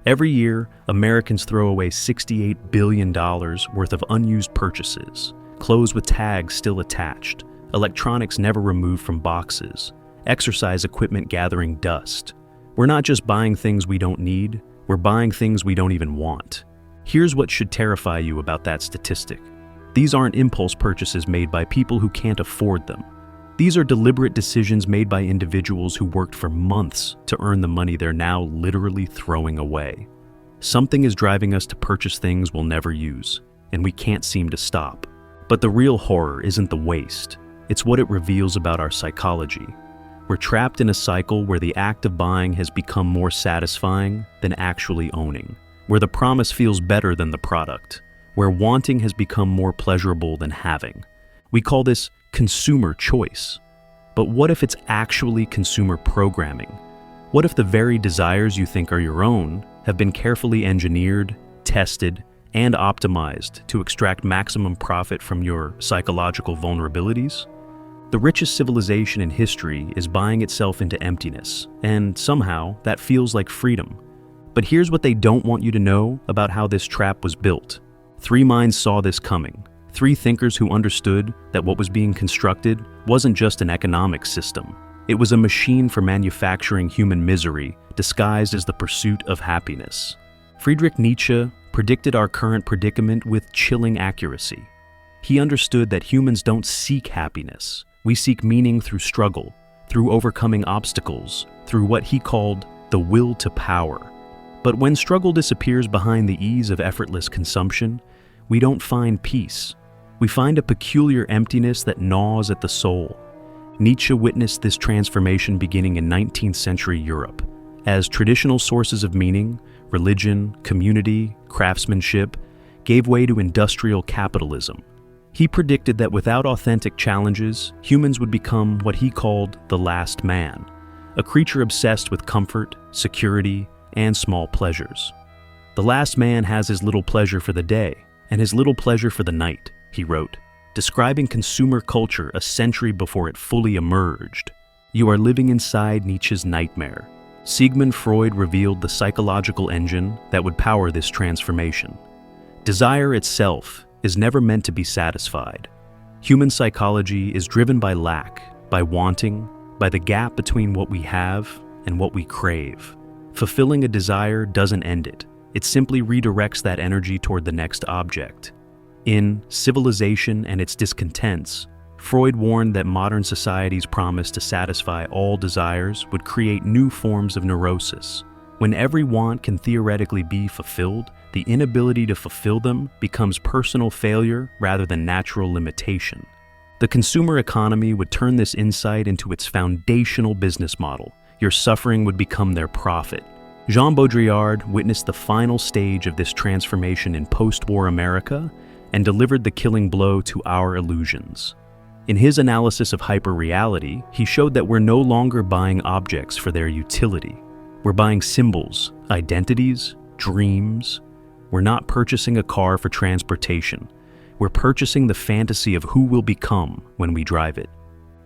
Every year, Americans throw away $68 billion worth of unused purchases, clothes with tags still attached, electronics never removed from boxes, exercise equipment gathering dust. We're not just buying things we don't need, we're buying things we don't even want. Here's what should terrify you about that statistic. These aren't impulse purchases made by people who can't afford them. These are deliberate decisions made by individuals who worked for months to earn the money they're now literally throwing away. Something is driving us to purchase things we'll never use, and we can't seem to stop. But the real horror isn't the waste, it's what it reveals about our psychology. We're trapped in a cycle where the act of buying has become more satisfying than actually owning, where the promise feels better than the product, where wanting has become more pleasurable than having. We call this consumer choice. But what if it's actually consumer programming? What if the very desires you think are your own have been carefully engineered, tested, and optimized to extract maximum profit from your psychological vulnerabilities? The richest civilization in history is buying itself into emptiness, and somehow that feels like freedom. But here's what they don't want you to know about how this trap was built. 3 minds saw this coming. 3 thinkers who understood that what was being constructed wasn't just an economic system. It was a machine for manufacturing human misery disguised as the pursuit of happiness. Friedrich Nietzsche predicted our current predicament with chilling accuracy. He understood that humans don't seek happiness. We seek meaning through struggle, through overcoming obstacles, through what he called the will to power. But when struggle disappears behind the ease of effortless consumption, we don't find peace. We find a peculiar emptiness that gnaws at the soul. Nietzsche witnessed this transformation beginning in 19th century Europe, as traditional sources of meaning, religion, community, craftsmanship, gave way to industrial capitalism. He predicted that without authentic challenges, humans would become what he called the last man, a creature obsessed with comfort, security, and small pleasures. The last man has his little pleasure for the day, and his little pleasure for the night, he wrote, describing consumer culture a century before it fully emerged. You are living inside Nietzsche's nightmare. Sigmund Freud revealed the psychological engine that would power this transformation. Desire itself is never meant to be satisfied. Human psychology is driven by lack, by wanting, by the gap between what we have and what we crave. Fulfilling a desire doesn't end it. It simply redirects that energy toward the next object. In Civilization and Its Discontents, Freud warned that modern society's promise to satisfy all desires would create new forms of neurosis. When every want can theoretically be fulfilled, the inability to fulfill them becomes personal failure rather than natural limitation. The consumer economy would turn this insight into its foundational business model. Your suffering would become their profit. Jean Baudrillard witnessed the final stage of this transformation in post-war America and delivered the killing blow to our illusions. In his analysis of hyperreality, he showed that we're no longer buying objects for their utility. We're buying symbols, identities, dreams. We're not purchasing a car for transportation. We're purchasing the fantasy of who we'll become when we drive it.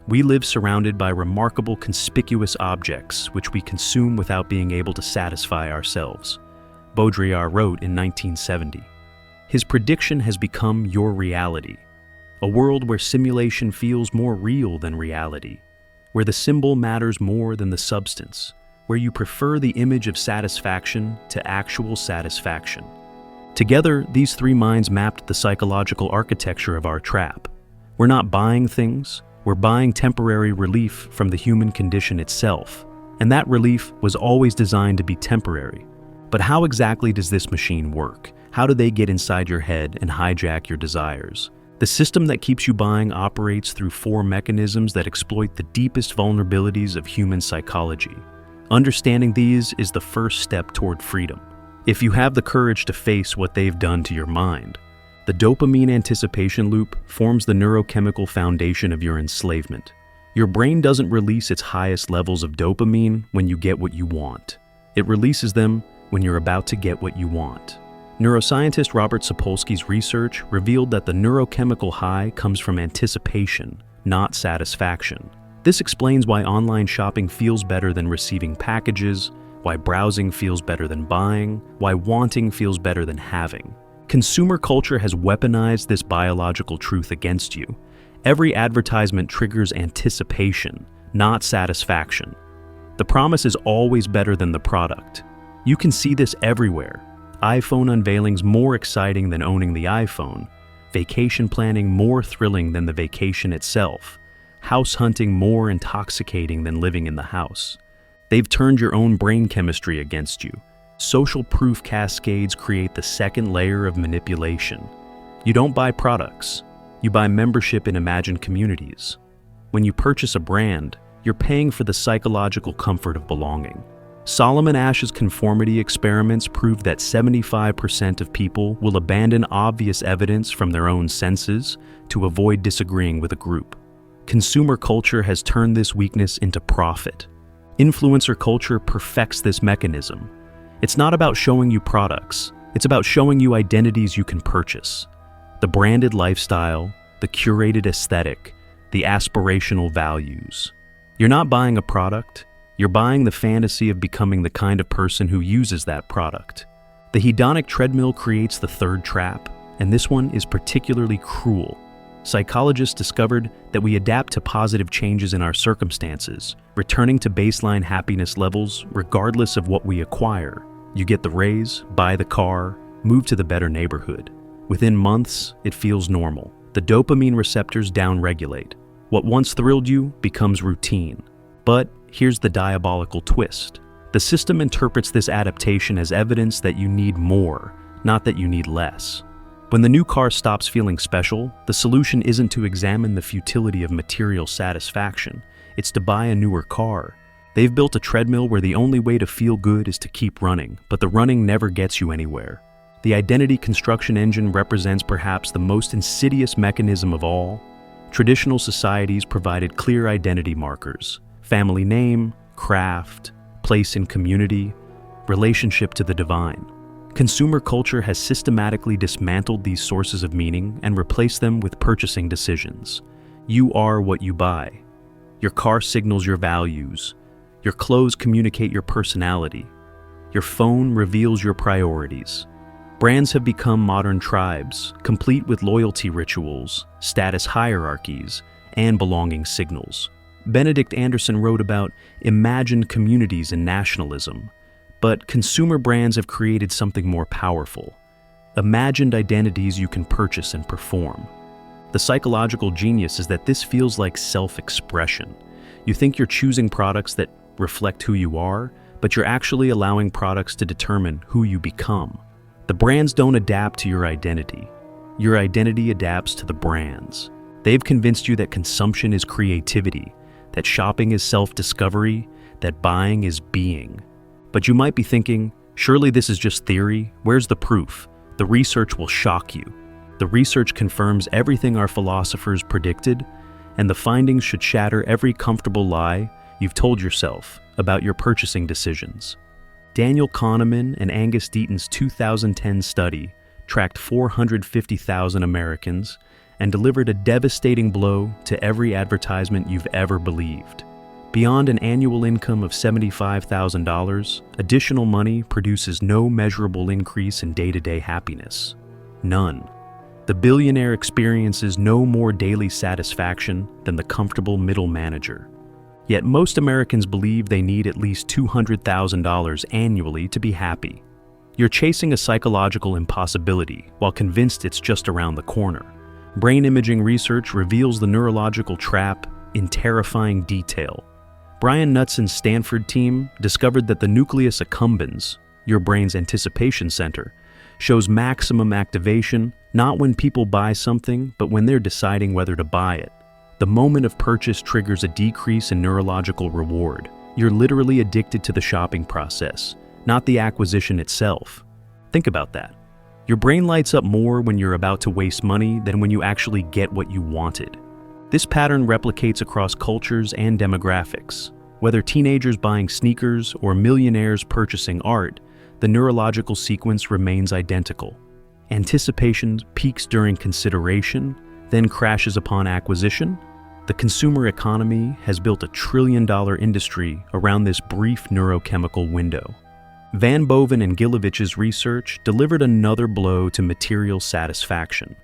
We live surrounded by remarkable conspicuous objects which we consume without being able to satisfy ourselves, Baudrillard wrote in 1970. His prediction has become your reality, a world where simulation feels more real than reality, where the symbol matters more than the substance, where you prefer the image of satisfaction to actual satisfaction. Together, these 3 minds mapped the psychological architecture of our trap. We're not buying things, we're buying temporary relief from the human condition itself, and that relief was always designed to be temporary. But how exactly does this machine work? How do they get inside your head and hijack your desires? The system that keeps you buying operates through 4 mechanisms that exploit the deepest vulnerabilities of human psychology. Understanding these is the first step toward freedom. If you have the courage to face what they've done to your mind, the dopamine anticipation loop forms the neurochemical foundation of your enslavement. Your brain doesn't release its highest levels of dopamine when you get what you want. It releases them when you're about to get what you want. Neuroscientist Robert Sapolsky's research revealed that the neurochemical high comes from anticipation, not satisfaction. This explains why online shopping feels better than receiving packages, why browsing feels better than buying, why wanting feels better than having. Consumer culture has weaponized this biological truth against you. Every advertisement triggers anticipation, not satisfaction. The promise is always better than the product. You can see this everywhere. iPhone unveilings more exciting than owning the iPhone. Vacation planning more thrilling than the vacation itself. House hunting more intoxicating than living in the house. They've turned your own brain chemistry against you. Social proof cascades create the second layer of manipulation. You don't buy products. You buy membership in imagined communities. When you purchase a brand, you're paying for the psychological comfort of belonging. Solomon Ash's conformity experiments proved that 75% of people will abandon obvious evidence from their own senses to avoid disagreeing with a group. Consumer culture has turned this weakness into profit. Influencer culture perfects this mechanism. It's not about showing you products, it's about showing you identities you can purchase. The branded lifestyle, the curated aesthetic, the aspirational values. You're not buying a product, you're buying the fantasy of becoming the kind of person who uses that product. The hedonic treadmill creates the third trap, and this one is particularly cruel. Psychologists discovered that we adapt to positive changes in our circumstances, returning to baseline happiness levels regardless of what we acquire. You get the raise, buy the car, move to the better neighborhood. Within months, it feels normal. The dopamine receptors downregulate. What once thrilled you becomes routine. But here's the diabolical twist. The system interprets this adaptation as evidence that you need more, not that you need less. When the new car stops feeling special, the solution isn't to examine the futility of material satisfaction. It's to buy a newer car. They've built a treadmill where the only way to feel good is to keep running, but the running never gets you anywhere. The identity construction engine represents perhaps the most insidious mechanism of all. Traditional societies provided clear identity markers: family name, craft, place in community, relationship to the divine. Consumer culture has systematically dismantled these sources of meaning and replaced them with purchasing decisions. You are what you buy. Your car signals your values. Your clothes communicate your personality. Your phone reveals your priorities. Brands have become modern tribes, complete with loyalty rituals, status hierarchies, and belonging signals. Benedict Anderson wrote about imagined communities and nationalism. But consumer brands have created something more powerful: imagined identities you can purchase and perform. The psychological genius is that this feels like self-expression. You think you're choosing products that reflect who you are, but you're actually allowing products to determine who you become. The brands don't adapt to your identity. Your identity adapts to the brands. They've convinced you that consumption is creativity, that shopping is self-discovery, that buying is being. But you might be thinking, surely this is just theory. Where's the proof? The research will shock you. The research confirms everything our philosophers predicted, and the findings should shatter every comfortable lie you've told yourself about your purchasing decisions. Daniel Kahneman and Angus Deaton's 2010 study tracked 450,000 Americans and delivered a devastating blow to every advertisement you've ever believed. Beyond an annual income of $75,000, additional money produces no measurable increase in day-to-day happiness. None. The billionaire experiences no more daily satisfaction than the comfortable middle manager. Yet most Americans believe they need at least $200,000 annually to be happy. You're chasing a psychological impossibility while convinced it's just around the corner. Brain imaging research reveals the neurological trap in terrifying detail. Brian Knutson's Stanford team discovered that the nucleus accumbens, your brain's anticipation center, shows maximum activation not when people buy something, but when they're deciding whether to buy it. The moment of purchase triggers a decrease in neurological reward. You're literally addicted to the shopping process, not the acquisition itself. Think about that. Your brain lights up more when you're about to waste money than when you actually get what you wanted. This pattern replicates across cultures and demographics. Whether teenagers buying sneakers or millionaires purchasing art, the neurological sequence remains identical. Anticipation peaks during consideration, then crashes upon acquisition. The consumer economy has built a trillion-dollar industry around this brief neurochemical window. Van Boven and Gilovich's research delivered another blow to material satisfaction.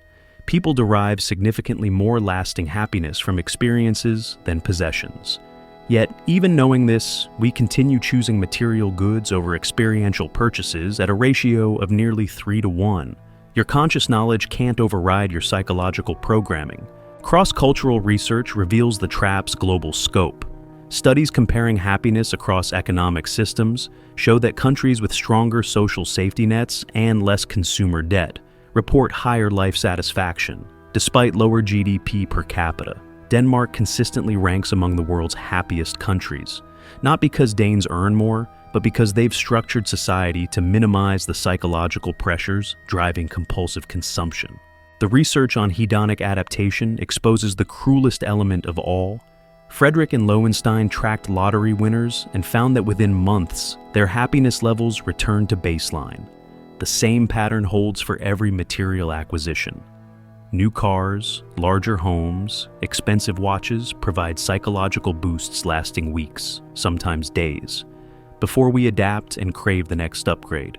People derive significantly more lasting happiness from experiences than possessions. Yet, even knowing this, we continue choosing material goods over experiential purchases at a ratio of nearly 3-to-1. Your conscious knowledge can't override your psychological programming. Cross-cultural research reveals the trap's global scope. Studies comparing happiness across economic systems show that countries with stronger social safety nets and less consumer debt report higher life satisfaction, despite lower GDP per capita. Denmark consistently ranks among the world's happiest countries, not because Danes earn more, but because they've structured society to minimize the psychological pressures driving compulsive consumption. The research on hedonic adaptation exposes the cruelest element of all. Frederick and Lowenstein tracked lottery winners and found that within months, their happiness levels returned to baseline. The same pattern holds for every material acquisition. New cars, larger homes, expensive watches provide psychological boosts lasting weeks, sometimes days, before we adapt and crave the next upgrade.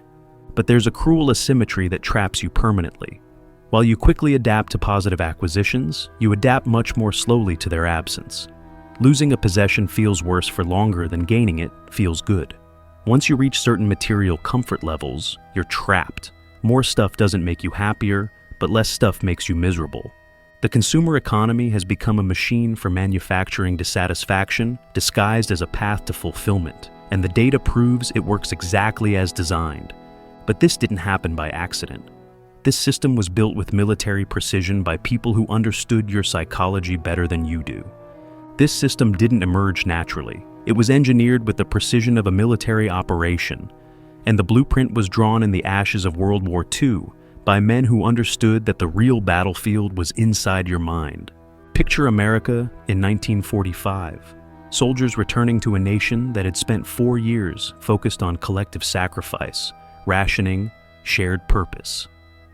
But there's a cruel asymmetry that traps you permanently. While you quickly adapt to positive acquisitions, you adapt much more slowly to their absence. Losing a possession feels worse for longer than gaining it feels good. Once you reach certain material comfort levels, you're trapped. More stuff doesn't make you happier, but less stuff makes you miserable. The consumer economy has become a machine for manufacturing dissatisfaction disguised as a path to fulfillment, and the data proves it works exactly as designed. But this didn't happen by accident. This system was built with military precision by people who understood your psychology better than you do. This system didn't emerge naturally. It was engineered with the precision of a military operation, and the blueprint was drawn in the ashes of World War II by men who understood that the real battlefield was inside your mind. Picture America in 1945. Soldiers returning to a nation that had spent 4 years focused on collective sacrifice, rationing, shared purpose.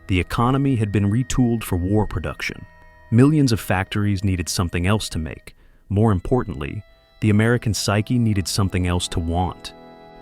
The economy had been retooled for war production. Millions of factories needed something else to make. More importantly, the American psyche needed something else to want.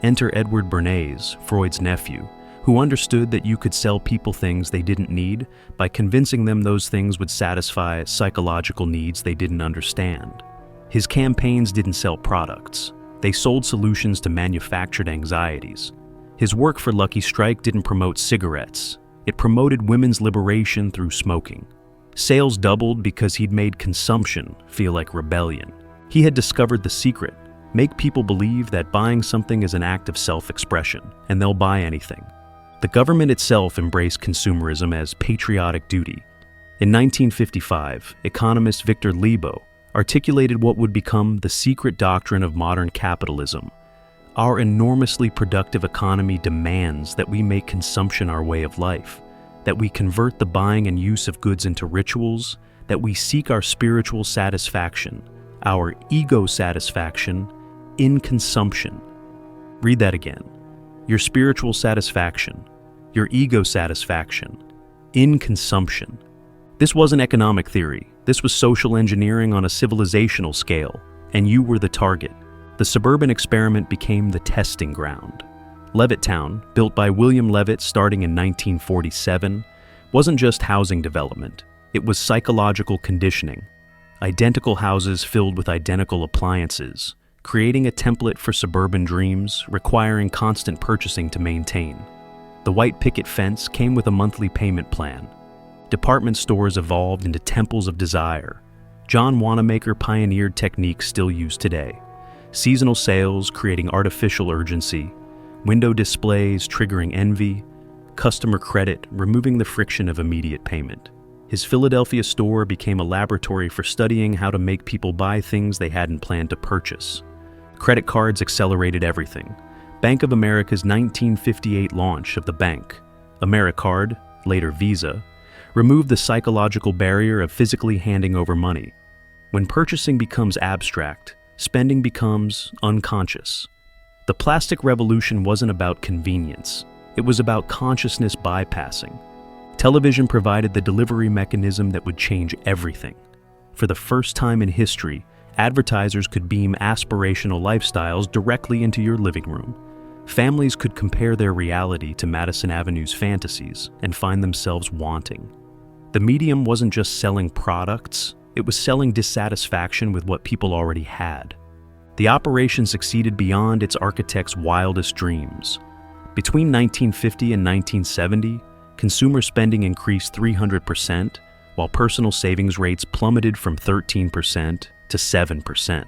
Enter Edward Bernays, Freud's nephew, who understood that you could sell people things they didn't need by convincing them those things would satisfy psychological needs they didn't understand. His campaigns didn't sell products. They sold solutions to manufactured anxieties. His work for Lucky Strike didn't promote cigarettes. It promoted women's liberation through smoking. Sales doubled because he'd made consumption feel like rebellion. He had discovered the secret: make people believe that buying something is an act of self-expression, and they'll buy anything. The government itself embraced consumerism as patriotic duty. In 1955, economist Victor Lebo articulated what would become the secret doctrine of modern capitalism. Our enormously productive economy demands that we make consumption our way of life, that we convert the buying and use of goods into rituals, that we seek our spiritual satisfaction, our ego satisfaction, in consumption. Read that again. Your spiritual satisfaction, your ego satisfaction, in consumption. This wasn't economic theory. This was social engineering on a civilizational scale, and you were the target. The suburban experiment became the testing ground. Levittown, built by William Levitt starting in 1947, wasn't just housing development. It was psychological conditioning. Identical houses filled with identical appliances, creating a template for suburban dreams requiring constant purchasing to maintain. The white picket fence came with a monthly payment plan. Department stores evolved into temples of desire. John Wanamaker pioneered techniques still used today. Seasonal sales creating artificial urgency, window displays triggering envy, customer credit removing the friction of immediate payment. His Philadelphia store became a laboratory for studying how to make people buy things they hadn't planned to purchase. Credit cards accelerated everything. Bank of America's 1958 launch of the bank, AmeriCard, later Visa, removed the psychological barrier of physically handing over money. When purchasing becomes abstract, spending becomes unconscious. The plastic revolution wasn't about convenience. It was about consciousness bypassing. Television provided the delivery mechanism that would change everything. For the first time in history, advertisers could beam aspirational lifestyles directly into your living room. Families could compare their reality to Madison Avenue's fantasies and find themselves wanting. The medium wasn't just selling products, it was selling dissatisfaction with what people already had. The operation succeeded beyond its architect's wildest dreams. Between 1950 and 1970, consumer spending increased 300%, while personal savings rates plummeted from 13% to 7%.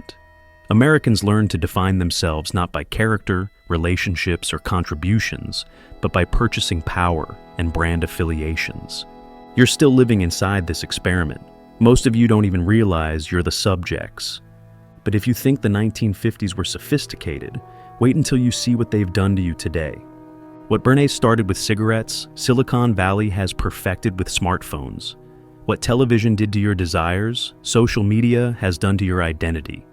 Americans learned to define themselves not by character, relationships, or contributions, but by purchasing power and brand affiliations. You're still living inside this experiment. Most of you don't even realize you're the subjects. But if you think the 1950s were sophisticated, wait until you see what they've done to you today. What Bernays started with cigarettes, Silicon Valley has perfected with smartphones. What television did to your desires, social media has done to your identity.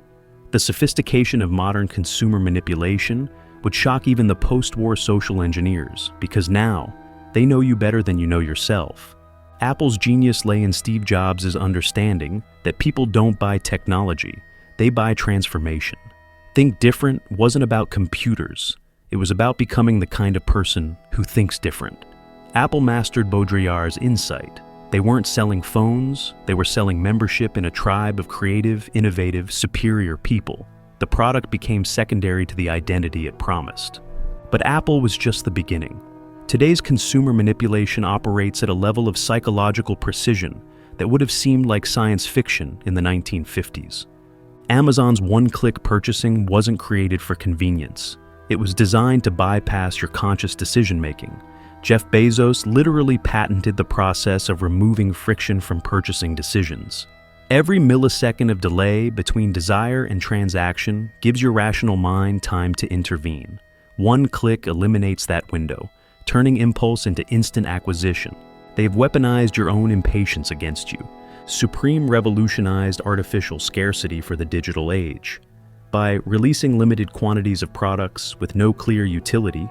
The sophistication of modern consumer manipulation would shock even the post-war social engineers, because now they know you better than you know yourself. Apple's genius lay in Steve Jobs' understanding that people don't buy technology, they buy transformation. Think Different wasn't about computers. It was about becoming the kind of person who thinks different. Apple mastered Baudrillard's insight. They weren't selling phones, they were selling membership in a tribe of creative, innovative, superior people. The product became secondary to the identity it promised. But Apple was just the beginning. Today's consumer manipulation operates at a level of psychological precision that would have seemed like science fiction in the 1950s. Amazon's one-click purchasing wasn't created for convenience. It was designed to bypass your conscious decision-making. Jeff Bezos literally patented the process of removing friction from purchasing decisions. Every millisecond of delay between desire and transaction gives your rational mind time to intervene. One click eliminates that window, turning impulse into instant acquisition. They've weaponized your own impatience against you. Supreme revolutionized artificial scarcity for the digital age. By releasing limited quantities of products with no clear utility,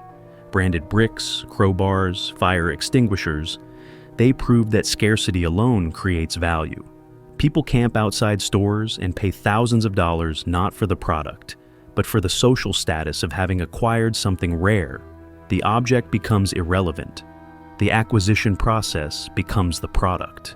branded bricks, crowbars, fire extinguishers, they prove that scarcity alone creates value. People camp outside stores and pay thousands of dollars not for the product, but for the social status of having acquired something rare. The object becomes irrelevant. The acquisition process becomes the product.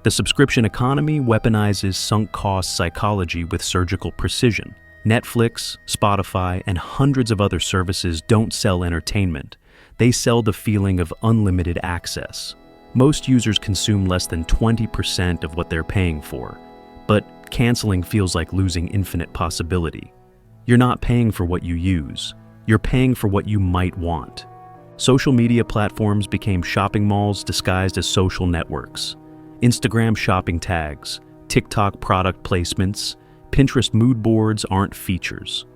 The subscription economy weaponizes sunk cost psychology with surgical precision. Netflix, Spotify, and hundreds of other services don't sell entertainment. They sell the feeling of unlimited access. Most users consume less than 20% of what they're paying for, but canceling feels like losing infinite possibility. You're not paying for what you use. You're paying for what you might want. Social media platforms became shopping malls disguised as social networks. Instagram shopping tags, TikTok product placements, Pinterest mood boards aren't features.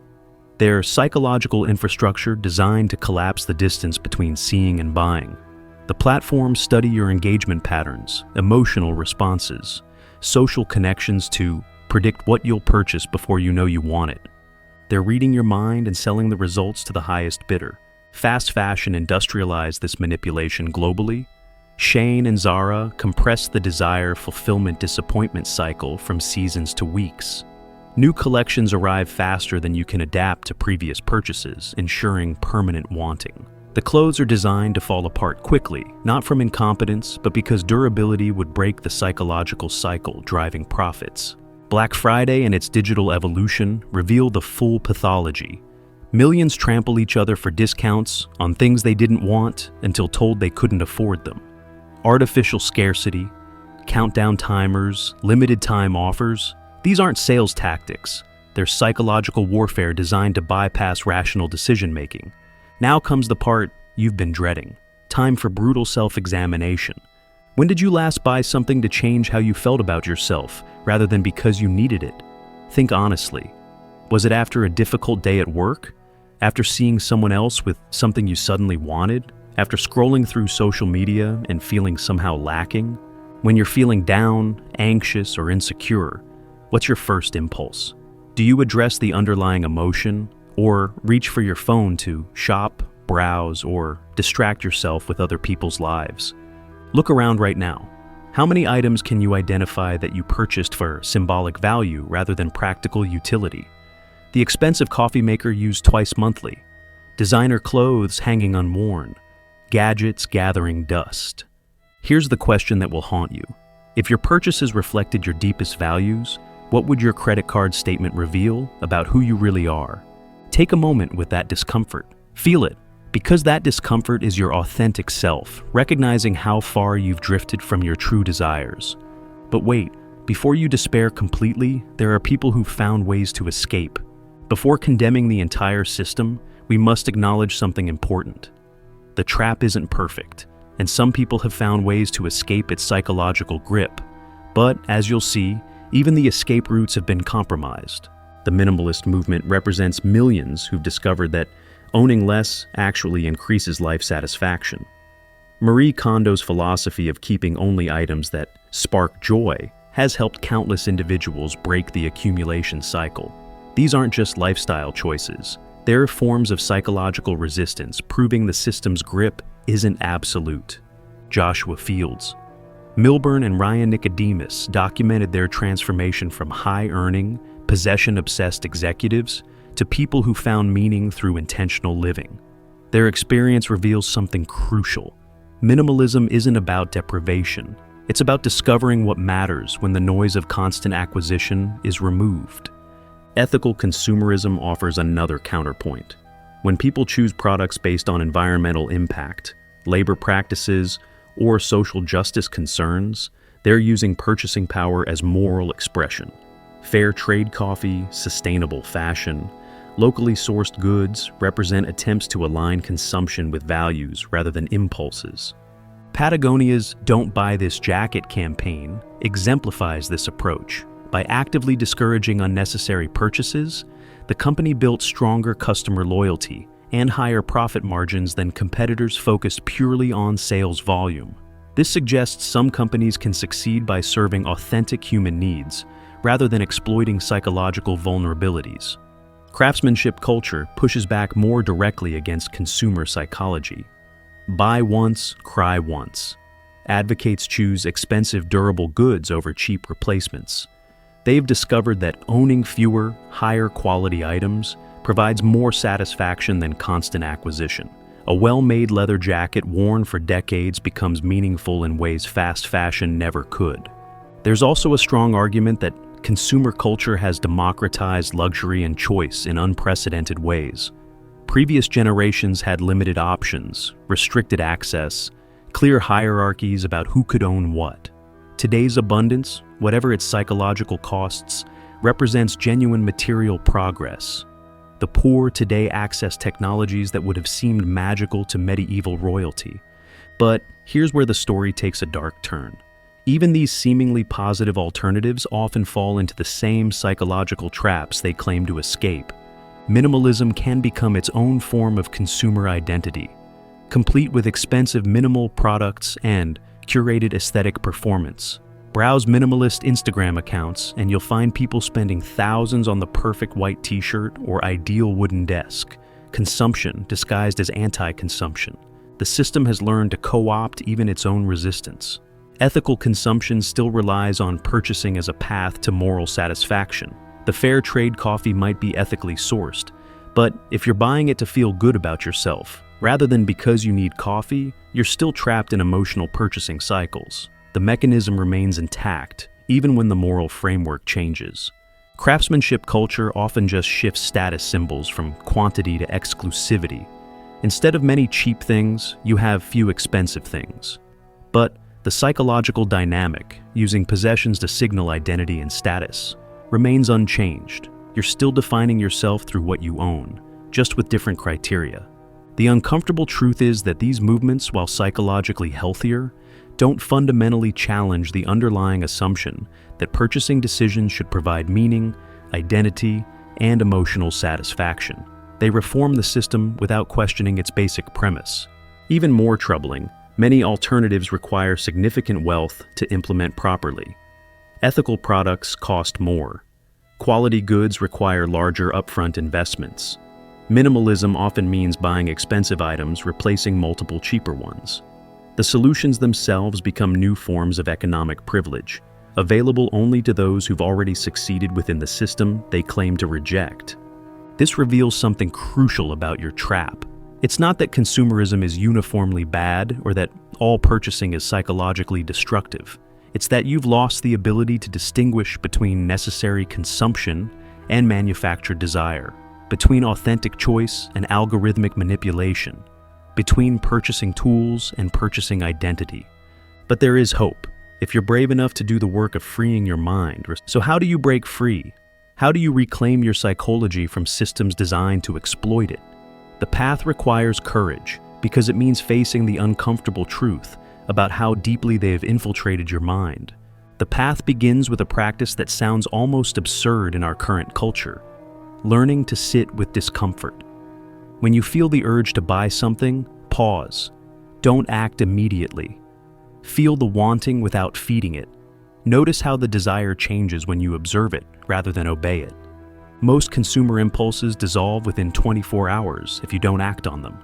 They're psychological infrastructure designed to collapse the distance between seeing and buying. The platforms study your engagement patterns, emotional responses, social connections to predict what you'll purchase before you know you want it. They're reading your mind and selling the results to the highest bidder. Fast fashion industrialized this manipulation globally. Shein and Zara compressed the desire fulfillment disappointment cycle from seasons to weeks. New collections arrive faster than you can adapt to previous purchases, ensuring permanent wanting. The clothes are designed to fall apart quickly, not from incompetence, but because durability would break the psychological cycle driving profits. Black Friday and its digital evolution reveal the full pathology. Millions trample each other for discounts on things they didn't want until told they couldn't afford them. Artificial scarcity, countdown timers, limited time offers, these aren't sales tactics. They're psychological warfare designed to bypass rational decision-making. Now comes the part you've been dreading. Time for brutal self-examination. When did you last buy something to change how you felt about yourself, rather than because you needed it? Think honestly. Was it after a difficult day at work? After seeing someone else with something you suddenly wanted? After scrolling through social media and feeling somehow lacking? When you're feeling down, anxious, or insecure, what's your first impulse? Do you address the underlying emotion, or reach for your phone to shop, browse, or distract yourself with other people's lives? Look around right now. How many items can you identify that you purchased for symbolic value rather than practical utility? The expensive coffee maker used twice monthly, designer clothes hanging unworn, gadgets gathering dust. Here's the question that will haunt you. If your purchases reflected your deepest values, what would your credit card statement reveal about who you really are? Take a moment with that discomfort. Feel it, because that discomfort is your authentic self, recognizing how far you've drifted from your true desires. But wait, before you despair completely, there are people who've found ways to escape. Before condemning the entire system, we must acknowledge something important. The trap isn't perfect, and some people have found ways to escape its psychological grip. But, as you'll see, even the escape routes have been compromised. The minimalist movement represents millions who've discovered that owning less actually increases life satisfaction. Marie Kondo's philosophy of keeping only items that spark joy has helped countless individuals break the accumulation cycle. These aren't just lifestyle choices. They're forms of psychological resistance, proving the system's grip isn't absolute. Joshua Fields. Milburn and Ryan Nicodemus documented their transformation from high-earning, possession-obsessed executives to people who found meaning through intentional living. Their experience reveals something crucial. Minimalism isn't about deprivation. It's about discovering what matters when the noise of constant acquisition is removed. Ethical consumerism offers another counterpoint. When people choose products based on environmental impact, labor practices, or social justice concerns, they're using purchasing power as moral expression. Fair trade coffee, sustainable fashion, locally sourced goods represent attempts to align consumption with values rather than impulses. Patagonia's "Don't Buy This Jacket" campaign exemplifies this approach. By actively discouraging unnecessary purchases, the company built stronger customer loyalty and higher profit margins than competitors focused purely on sales volume. This suggests some companies can succeed by serving authentic human needs rather than exploiting psychological vulnerabilities. Craftsmanship culture pushes back more directly against consumer psychology. Buy once, cry once. Advocates choose expensive durable goods over cheap replacements. They've discovered that owning fewer, higher quality items provides more satisfaction than constant acquisition. A well-made leather jacket worn for decades becomes meaningful in ways fast fashion never could. There's also a strong argument that consumer culture has democratized luxury and choice in unprecedented ways. Previous generations had limited options, restricted access, clear hierarchies about who could own what. Today's abundance, whatever its psychological costs, represents genuine material progress. The poor today access technologies that would have seemed magical to medieval royalty. But here's where the story takes a dark turn. Even these seemingly positive alternatives often fall into the same psychological traps they claim to escape. Minimalism can become its own form of consumer identity, complete with expensive minimal products and curated aesthetic performance. Browse minimalist Instagram accounts and you'll find people spending thousands on the perfect white t-shirt or ideal wooden desk. Consumption disguised as anti-consumption. The system has learned to co-opt even its own resistance. Ethical consumption still relies on purchasing as a path to moral satisfaction. The fair trade coffee might be ethically sourced, but if you're buying it to feel good about yourself, rather than because you need coffee, you're still trapped in emotional purchasing cycles. The mechanism remains intact, even when the moral framework changes. Craftsmanship culture often just shifts status symbols from quantity to exclusivity. Instead of many cheap things, you have few expensive things. But the psychological dynamic, using possessions to signal identity and status, remains unchanged. You're still defining yourself through what you own, just with different criteria. The uncomfortable truth is that these movements, while psychologically healthier, don't fundamentally challenge the underlying assumption that purchasing decisions should provide meaning, identity, and emotional satisfaction. They reform the system without questioning its basic premise. Even more troubling, many alternatives require significant wealth to implement properly. Ethical products cost more. Quality goods require larger upfront investments. Minimalism often means buying expensive items replacing multiple cheaper ones. The solutions themselves become new forms of economic privilege, available only to those who've already succeeded within the system they claim to reject. This reveals something crucial about your trap. It's not that consumerism is uniformly bad or that all purchasing is psychologically destructive. It's that you've lost the ability to distinguish between necessary consumption and manufactured desire, between authentic choice and algorithmic manipulation, between purchasing tools and purchasing identity. But there is hope, if you're brave enough to do the work of freeing your mind. So how do you break free? How do you reclaim your psychology from systems designed to exploit it? The path requires courage, because it means facing the uncomfortable truth about how deeply they have infiltrated your mind. The path begins with a practice that sounds almost absurd in our current culture: learning to sit with discomfort. When you feel the urge to buy something, pause. Don't act immediately. Feel the wanting without feeding it. Notice how the desire changes when you observe it rather than obey it. Most consumer impulses dissolve within 24 hours if you don't act on them.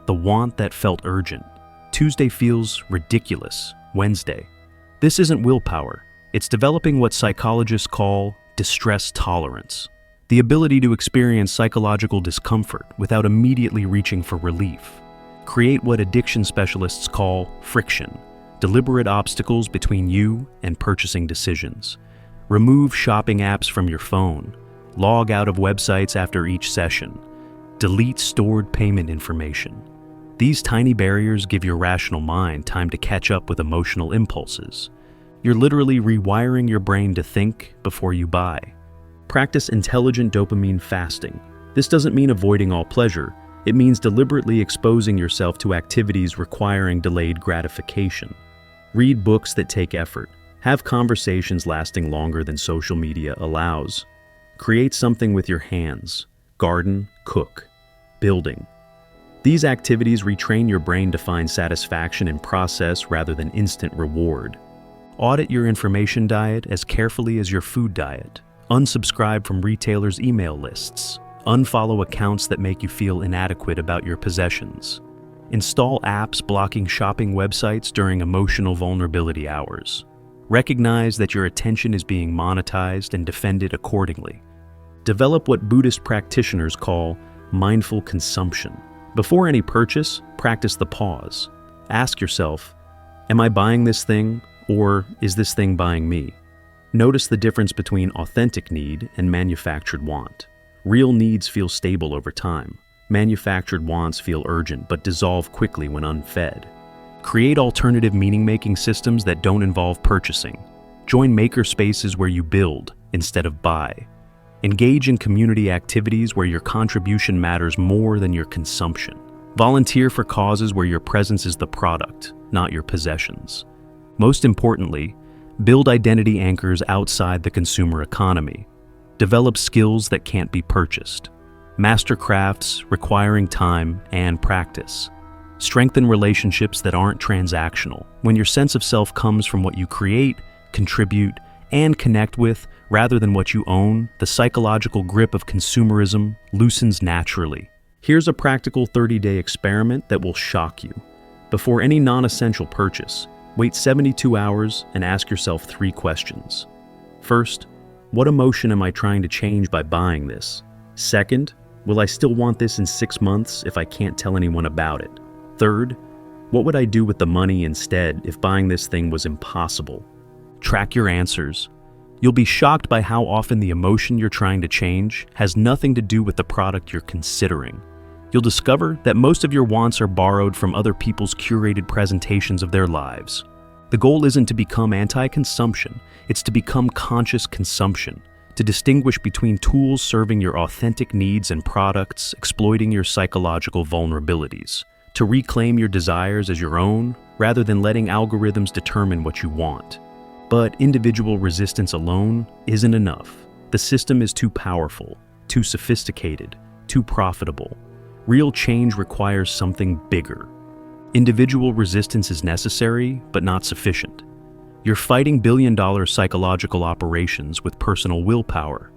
The want that felt urgent. Tuesday feels ridiculous. Wednesday. This isn't willpower. It's developing what psychologists call distress tolerance. The ability to experience psychological discomfort without immediately reaching for relief. Create what addiction specialists call friction, deliberate obstacles between you and purchasing decisions. Remove shopping apps from your phone. Log out of websites after each session. Delete stored payment information. These tiny barriers give your rational mind time to catch up with emotional impulses. You're literally rewiring your brain to think before you buy. Practice intelligent dopamine fasting. This doesn't mean avoiding all pleasure. It means deliberately exposing yourself to activities requiring delayed gratification. Read books that take effort. Have conversations lasting longer than social media allows. Create something with your hands. Garden, cook, building. These activities retrain your brain to find satisfaction in process rather than instant reward. Audit your information diet as carefully as your food diet. Unsubscribe from retailers' email lists. Unfollow accounts that make you feel inadequate about your possessions. Install apps blocking shopping websites during emotional vulnerability hours. Recognize that your attention is being monetized and defend it accordingly. Develop what Buddhist practitioners call mindful consumption. Before any purchase, practice the pause. Ask yourself, am I buying this thing, or is this thing buying me? Notice the difference between authentic need and manufactured want. Real needs feel stable over time. Manufactured wants feel urgent but dissolve quickly when unfed. Create alternative meaning-making systems that don't involve purchasing. Join maker spaces where you build instead of buy. Engage in community activities where your contribution matters more than your consumption. Volunteer for causes where your presence is the product, not your possessions. Most importantly, build identity anchors outside the consumer economy. Develop skills that can't be purchased. Master crafts requiring time and practice. Strengthen relationships that aren't transactional. When your sense of self comes from what you create, contribute, and connect with, rather than what you own, the psychological grip of consumerism loosens naturally. Here's a practical 30-day experiment that will shock you. Before any non-essential purchase, wait 72 hours and ask yourself 3 questions. First, what emotion am I trying to change by buying this? Second, will I still want this in 6 months if I can't tell anyone about it? Third, what would I do with the money instead if buying this thing was impossible? Track your answers. You'll be shocked by how often the emotion you're trying to change has nothing to do with the product you're considering. You'll discover that most of your wants are borrowed from other people's curated presentations of their lives. The goal isn't to become anti-consumption, it's to become conscious consumption, to distinguish between tools serving your authentic needs and products exploiting your psychological vulnerabilities, to reclaim your desires as your own rather than letting algorithms determine what you want. But individual resistance alone isn't enough. The system is too powerful, too sophisticated, too profitable. Real change requires something bigger. Individual resistance is necessary, but not sufficient. You're fighting billion-dollar psychological operations with personal willpower.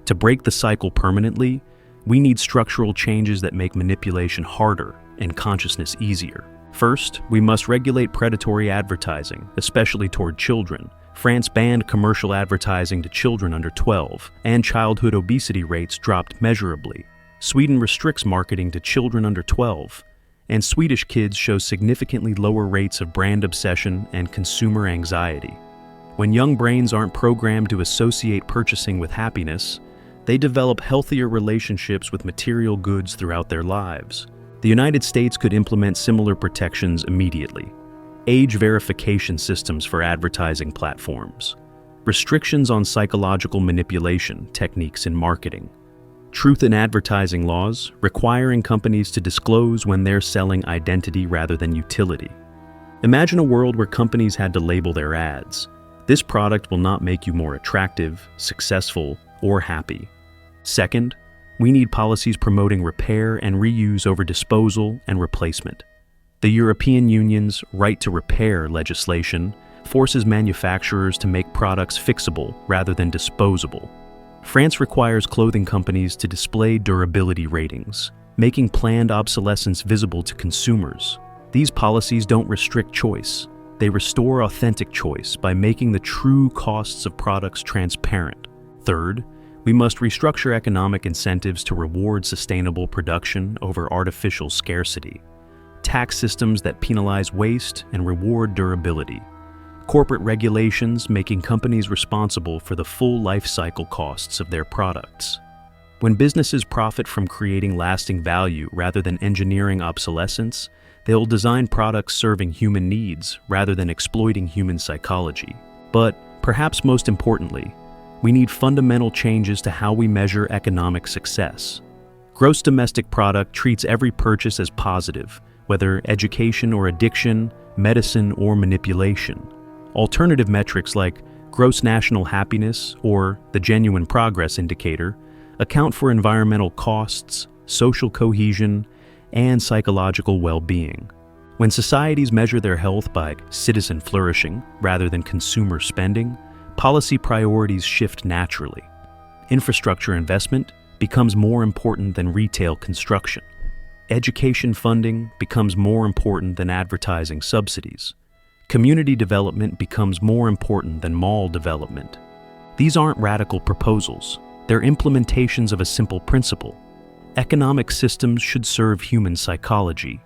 To break the cycle permanently, we need structural changes that make manipulation harder and consciousness easier. First, we must regulate predatory advertising, especially toward children. France banned commercial advertising to children under 12, and childhood obesity rates dropped measurably. Sweden restricts marketing to children under 12, and Swedish kids show significantly lower rates of brand obsession and consumer anxiety. When young brains aren't programmed to associate purchasing with happiness, they develop healthier relationships with material goods throughout their lives. The United States could implement similar protections immediately. Age verification systems for advertising platforms, restrictions on psychological manipulation techniques in marketing, truth in advertising laws requiring companies to disclose when they're selling identity rather than utility. Imagine a world where companies had to label their ads. This product will not make you more attractive, successful, or happy. Second, we need policies promoting repair and reuse over disposal and replacement. The European Union's right to repair legislation forces manufacturers to make products fixable rather than disposable. France requires clothing companies to display durability ratings, making planned obsolescence visible to consumers. These policies don't restrict choice. They restore authentic choice by making the true costs of products transparent. Third, we must restructure economic incentives to reward sustainable production over artificial scarcity. Tax systems that penalize waste and reward durability. Corporate regulations making companies responsible for the full life cycle costs of their products. When businesses profit from creating lasting value rather than engineering obsolescence, they'll design products serving human needs rather than exploiting human psychology. But perhaps most importantly, we need fundamental changes to how we measure economic success. Gross domestic product treats every purchase as positive, whether education or addiction, medicine or manipulation. Alternative metrics like gross national happiness or the genuine progress indicator account for environmental costs, social cohesion, and psychological well-being. When societies measure their health by citizen flourishing rather than consumer spending, policy priorities shift naturally. Infrastructure investment becomes more important than retail construction. Education funding becomes more important than advertising subsidies. Community development becomes more important than mall development. These aren't radical proposals. They're implementations of a simple principle. Economic systems should serve human psychology,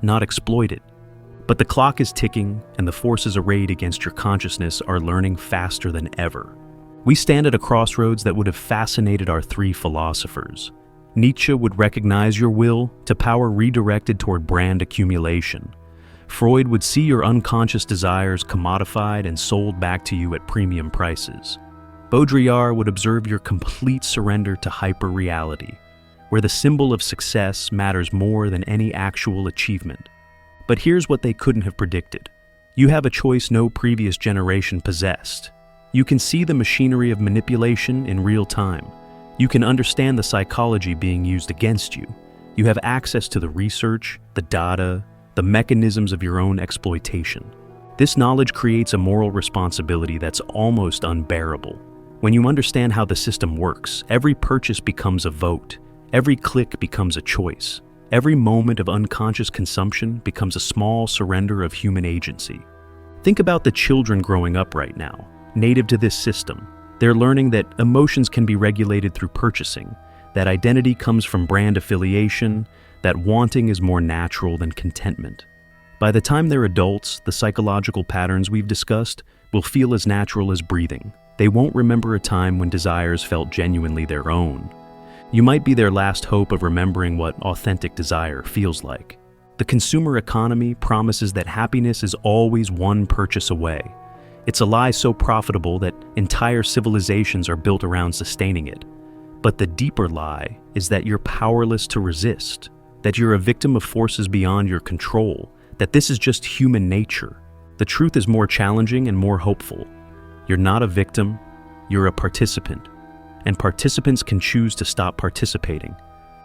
not exploit it. But the clock is ticking, and the forces arrayed against your consciousness are learning faster than ever. We stand at a crossroads that would have fascinated our three philosophers. Nietzsche would recognize your will to power redirected toward brand accumulation. Freud would see your unconscious desires commodified and sold back to you at premium prices. Baudrillard would observe your complete surrender to hyper-reality, where the symbol of success matters more than any actual achievement. But here's what they couldn't have predicted. You have a choice no previous generation possessed. You can see the machinery of manipulation in real time. You can understand the psychology being used against you. You have access to the research, the data, the mechanisms of your own exploitation. This knowledge creates a moral responsibility that's almost unbearable. When you understand how the system works, every purchase becomes a vote. Every click becomes a choice. Every moment of unconscious consumption becomes a small surrender of human agency. Think about the children growing up right now, native to this system. They're learning that emotions can be regulated through purchasing, that identity comes from brand affiliation, that wanting is more natural than contentment. By the time they're adults, the psychological patterns we've discussed will feel as natural as breathing. They won't remember a time when desires felt genuinely their own. You might be their last hope of remembering what authentic desire feels like. The consumer economy promises that happiness is always one purchase away. It's a lie so profitable that entire civilizations are built around sustaining it. But the deeper lie is that you're powerless to resist, that you're a victim of forces beyond your control, that this is just human nature. The truth is more challenging and more hopeful. You're not a victim, you're a participant. And participants can choose to stop participating.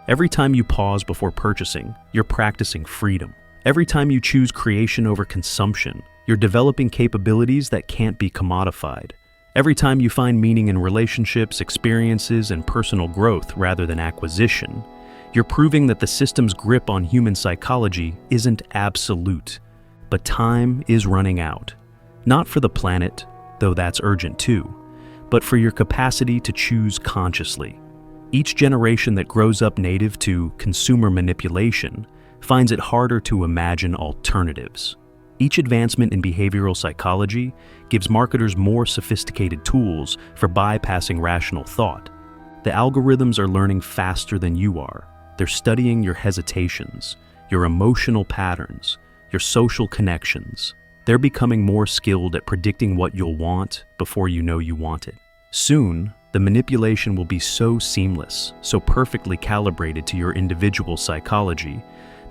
Every time you pause before purchasing, you're practicing freedom. Every time you choose creation over consumption, you're developing capabilities that can't be commodified. Every time you find meaning in relationships, experiences, and personal growth rather than acquisition, You're proving that the system's grip on human psychology isn't absolute, but time is running out. Not for the planet, though that's urgent too, but for your capacity to choose consciously. Each generation that grows up native to consumer manipulation finds it harder to imagine alternatives. Each advancement in behavioral psychology gives marketers more sophisticated tools for bypassing rational thought. The algorithms are learning faster than you are. They're studying your hesitations, your emotional patterns, your social connections. They're becoming more skilled at predicting what you'll want before you know you want it. Soon, the manipulation will be so seamless, so perfectly calibrated to your individual psychology,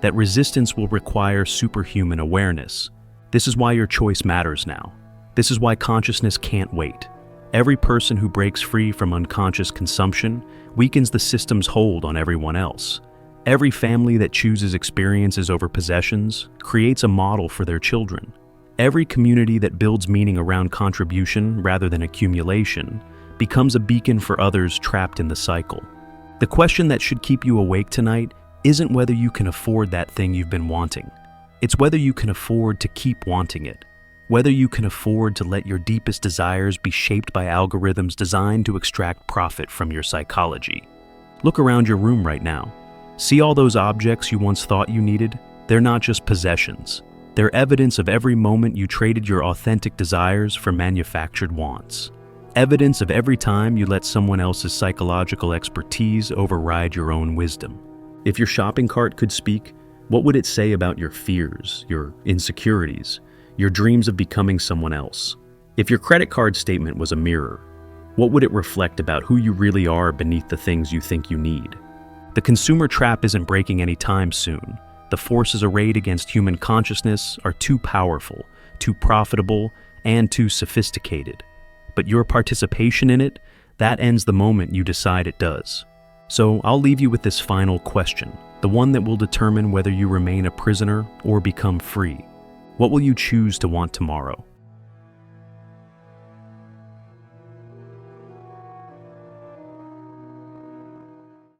that resistance will require superhuman awareness. This is why your choice matters now. This is why consciousness can't wait. Every person who breaks free from unconscious consumption weakens the system's hold on everyone else. Every family that chooses experiences over possessions creates a model for their children. Every community that builds meaning around contribution rather than accumulation becomes a beacon for others trapped in the cycle. The question that should keep you awake tonight isn't whether you can afford that thing you've been wanting. It's whether you can afford to keep wanting it. Whether you can afford to let your deepest desires be shaped by algorithms designed to extract profit from your psychology. Look around your room right now. See all those objects you once thought you needed? They're not just possessions. They're evidence of every moment you traded your authentic desires for manufactured wants. Evidence of every time you let someone else's psychological expertise override your own wisdom. If your shopping cart could speak, what would it say about your fears, your insecurities, your dreams of becoming someone else? If your credit card statement was a mirror, what would it reflect about who you really are beneath the things you think you need? The consumer trap isn't breaking any time soon. The forces arrayed against human consciousness are too powerful, too profitable, and too sophisticated. But your participation in it, that ends the moment you decide it does. So I'll leave you with this final question, the one that will determine whether you remain a prisoner or become free. What will you choose to want tomorrow?